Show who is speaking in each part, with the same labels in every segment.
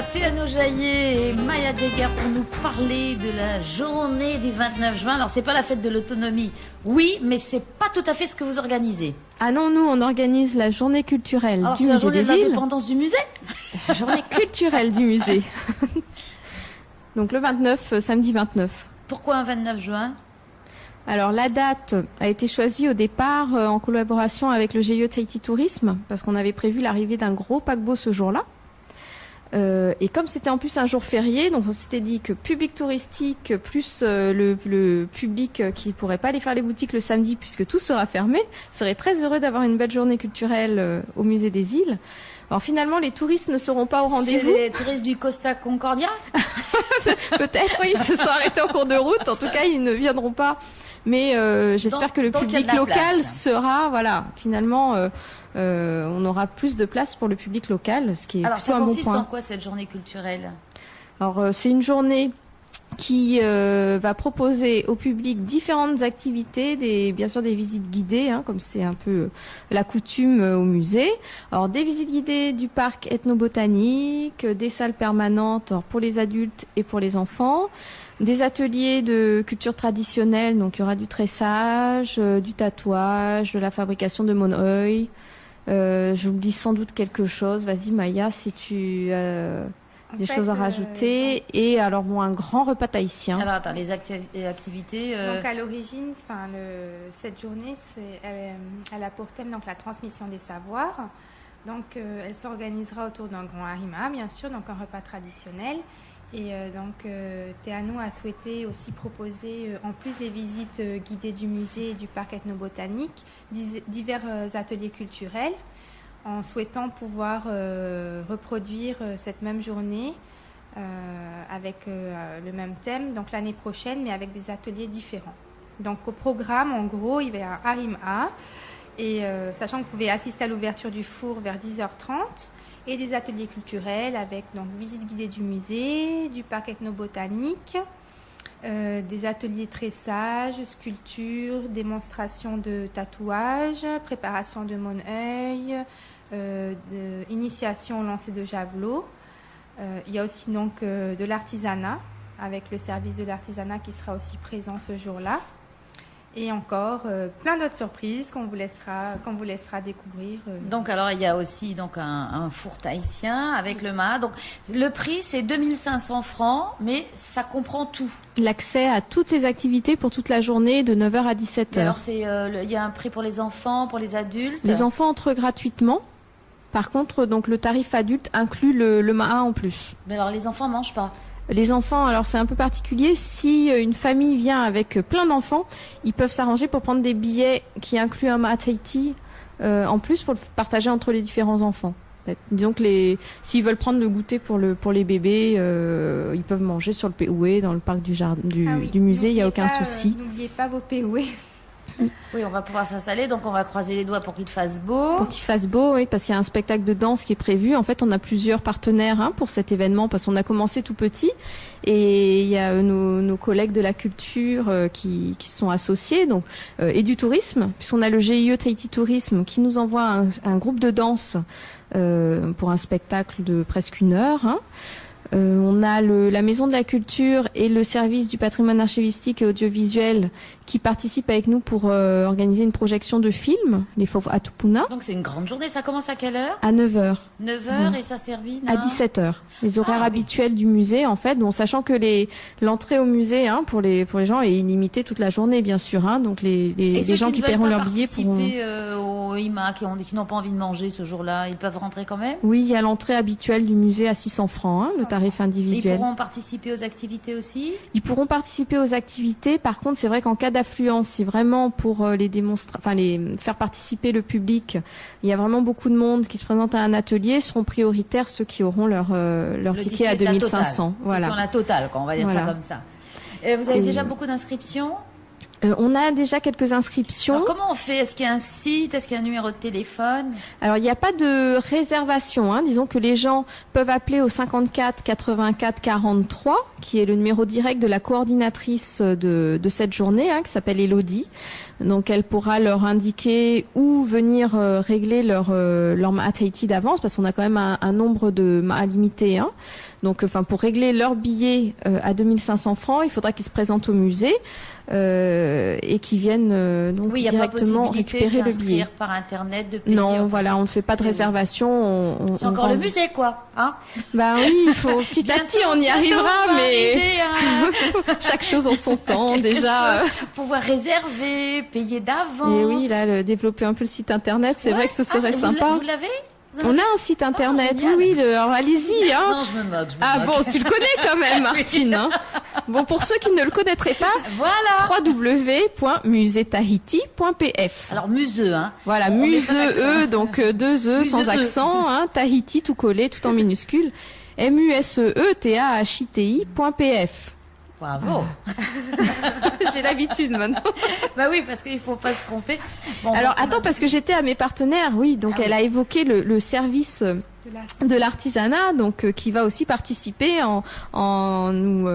Speaker 1: Théano Jaillet et Maya Jagger pour nous parler de la journée du 29 juin. Alors, c'est pas la fête de l'autonomie, oui, mais c'est pas tout à fait ce que vous organisez.
Speaker 2: Ah non, nous, on organise la journée culturelle
Speaker 1: Alors,
Speaker 2: du
Speaker 1: c'est la
Speaker 2: musée
Speaker 1: journée
Speaker 2: des
Speaker 1: de
Speaker 2: îles.
Speaker 1: l'indépendance du musée.
Speaker 2: La journée culturelle du musée. Donc le 29, samedi 29.
Speaker 1: Pourquoi un 29 juin?
Speaker 2: Alors la date a été choisie au départ en collaboration avec le GIE Tahiti Tourisme, parce qu'on avait prévu l'arrivée d'un gros paquebot ce jour-là. Et comme c'était en plus un jour férié, donc on s'était dit que public touristique plus le public qui pourrait pas aller faire les boutiques le samedi puisque tout sera fermé, serait très heureux d'avoir une belle journée culturelle au musée des îles. Alors finalement, les touristes ne seront pas au rendez-vous.
Speaker 1: C'est les touristes du Costa Concordia?
Speaker 2: Peut-être, oui, ils se sont arrêtés en cours de route. En tout cas, ils ne viendront pas. Mais j'espère que le public local sera, voilà, finalement, on aura plus de place pour le public local, ce qui est
Speaker 1: Alors,
Speaker 2: plutôt
Speaker 1: ça
Speaker 2: un bon
Speaker 1: consiste
Speaker 2: point.
Speaker 1: en quoi cette journée culturelle?
Speaker 2: Alors, c'est une journée qui va proposer au public différentes activités, bien sûr des visites guidées, hein, comme c'est un peu la coutume au musée. Alors des visites guidées du parc ethnobotanique, des salles permanentes pour les adultes et pour les enfants, des ateliers de culture traditionnelle, donc il y aura du tressage, du tatouage, de la fabrication de monoeil. J'oublie sans doute quelque chose. Vas-y Maya, si tu des choses à rajouter. Et alors, bon, un grand repas tahitien.
Speaker 1: Alors, attends, les activités...
Speaker 3: Donc, à l'origine, cette journée, elle a pour thème donc, la transmission des savoirs. Donc, elle s'organisera autour d'un grand harima, bien sûr, donc un repas traditionnel. Et Théano a souhaité aussi proposer, en plus des visites guidées du musée et du parc ethnobotanique, divers ateliers culturels, en souhaitant pouvoir reproduire cette même journée avec le même thème, donc l'année prochaine, mais avec des ateliers différents. Donc au programme, en gros, il va y avoir Harima, et sachant que vous pouvez assister à l'ouverture du four vers 10h30, et des ateliers culturels avec donc visite guidée du musée, du parc ethnobotanique, des ateliers tressage, sculpture, démonstration de tatouage, préparation de monoeil, initiation au lancer de javelot. Il y a aussi donc de l'artisanat avec le service de l'artisanat qui sera aussi présent ce jour-là. Et encore plein d'autres surprises qu'on vous laissera découvrir.
Speaker 1: Donc alors il y a aussi donc un four tahitien avec le mât. Donc le prix c'est 2500 francs, mais ça comprend tout.
Speaker 2: L'accès à toutes les activités pour toute la journée de 9h à 17h.
Speaker 1: Et alors il y a un prix pour les enfants, pour les adultes.
Speaker 2: Les enfants entrent gratuitement. Par contre, donc le tarif adulte inclut le mât en plus.
Speaker 1: Mais alors les enfants mangent pas.
Speaker 2: Les enfants, alors c'est un peu particulier. Si une famille vient avec plein d'enfants, ils peuvent s'arranger pour prendre des billets qui incluent un mât Tahiti en plus pour le partager entre les différents enfants. Disons que s'ils veulent prendre le goûter pour les bébés, ils peuvent manger sur le péoué dans le parc du musée, il n'y a aucun souci.
Speaker 3: N'oubliez pas vos péoués.
Speaker 1: Oui, on va pouvoir s'installer, donc on va croiser les doigts pour qu'il fasse beau.
Speaker 2: Pour qu'il fasse beau, oui, parce qu'il y a un spectacle de danse qui est prévu. En fait, on a plusieurs partenaires pour cet événement, parce qu'on a commencé tout petit. Et il y a nos collègues de la culture qui sont associés, donc, et du tourisme, puisqu'on a le GIE Tahiti Tourisme qui nous envoie un groupe de danse pour un spectacle de presque 1 heure. On a la Maison de la Culture et le service du patrimoine archivistique et audiovisuel qui participent avec nous pour organiser une projection de film, les Fauves à Tupuna.
Speaker 1: Donc c'est une grande journée, ça commence à quelle heure?
Speaker 2: À 9h.
Speaker 1: 9h et ça se termine
Speaker 2: à 17h. Les horaires habituels du musée, en fait, bon, sachant que l'entrée au musée pour les gens est illimitée toute la journée, bien sûr. Donc les gens qui paieront leur billet pourront...
Speaker 1: au IMA, qui n'ont pas envie de manger ce jour-là, ils peuvent rentrer quand même?
Speaker 2: Oui, il y a l'entrée habituelle du musée à 600 francs, le tarif individuel.
Speaker 1: Ils pourront participer aux activités aussi?
Speaker 2: Ils pourront participer aux activités. Par contre, c'est vrai qu'en cas d'affluence, si vraiment pour faire participer le public, il y a vraiment beaucoup de monde qui se présente à un atelier, seront prioritaires ceux qui auront leur ticket à 2500.
Speaker 1: Voilà. Ceux qui ont la totale, on va dire ça comme ça. Vous avez déjà beaucoup d'inscriptions?
Speaker 2: On a déjà quelques inscriptions.
Speaker 1: Alors, comment on fait? Est-ce qu'il y a un site? Est-ce qu'il y a un numéro de téléphone?
Speaker 2: Alors, il n'y a pas de réservation. Disons que les gens peuvent appeler au 54 84 43, qui est le numéro direct de la coordinatrice de cette journée, qui s'appelle Elodie. Donc, elle pourra leur indiquer où venir régler leur Mahat Haiti d'avance, parce qu'on a quand même un nombre de Mahat limité. Donc, pour régler leur billet à 2500 francs, il faudra qu'ils se présentent au musée. Et qui viennent donc
Speaker 1: oui,
Speaker 2: directement récupérer le billet.
Speaker 1: Par internet, de payer.
Speaker 2: Non, voilà, on ne fait pas de réservation.
Speaker 1: C'est encore le musée, quoi.
Speaker 2: Bah oui, il faut petit à petit, on y arrivera, mais chaque chose en son temps déjà.
Speaker 1: Pouvoir réserver, payer d'avance.
Speaker 2: Et oui, là, développer un peu le site internet, c'est vrai que ce serait sympa.
Speaker 1: Vous l'avez?
Speaker 2: On a un site internet, oui, alors allez-y.
Speaker 1: Non, je me moque.
Speaker 2: Bon, tu le connais quand même, Martine. Bon, pour ceux qui ne le connaîtraient pas,
Speaker 1: voilà.
Speaker 2: www.musetahiti.pf.
Speaker 1: Alors, museux,
Speaker 2: Voilà, museux, donc 2 E sans accent, Tahiti tout collé, tout en minuscule. musetahiti.pf.
Speaker 1: Bravo.
Speaker 2: J'ai l'habitude maintenant.
Speaker 1: Bah oui, parce qu'il faut pas se tromper. Bon,
Speaker 2: alors attends, parce que j'étais à mes partenaires, oui, donc elle a évoqué le service de l'artisanat, donc qui va aussi participer en nous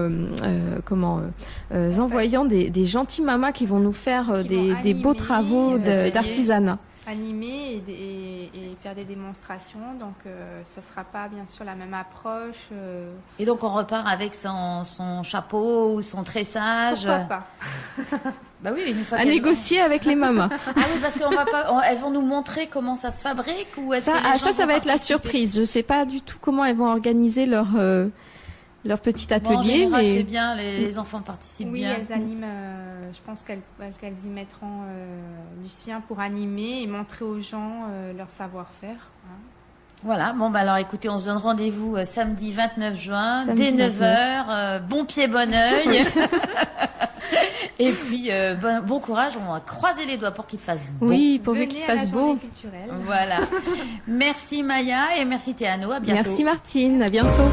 Speaker 2: envoyant des gentils mamas qui vont nous faire des beaux travaux d'artisanat.
Speaker 3: Animer et faire des démonstrations, donc ce ne sera pas bien sûr la même approche.
Speaker 1: Et donc on repart avec son chapeau ou son tressage.
Speaker 3: Pourquoi pas?
Speaker 1: Bah oui, une fois
Speaker 2: à négocier avec les mamas.
Speaker 1: Ah oui, parce qu'on va pas, elles vont nous montrer comment ça se fabrique ou est-ce que
Speaker 2: ça va être la surprise. Je sais pas du tout comment elles vont organiser leur petit atelier.
Speaker 1: En général, c'est bien, les enfants participent bien.
Speaker 3: Oui, elles animent, je pense qu'elles y mettront Lucien pour animer et montrer aux gens leur savoir-faire.
Speaker 1: Voilà, bon, alors écoutez, on se donne rendez-vous samedi 29 juin, dès 9h, bon pied, bon oeil. Et puis, bon courage, on va croiser les doigts pour qu'il fasse beau.
Speaker 2: Oui, pourvu qu'il fasse beau.
Speaker 1: Voilà. Merci Maya et merci Théano, à bientôt.
Speaker 2: Merci Martine, à bientôt.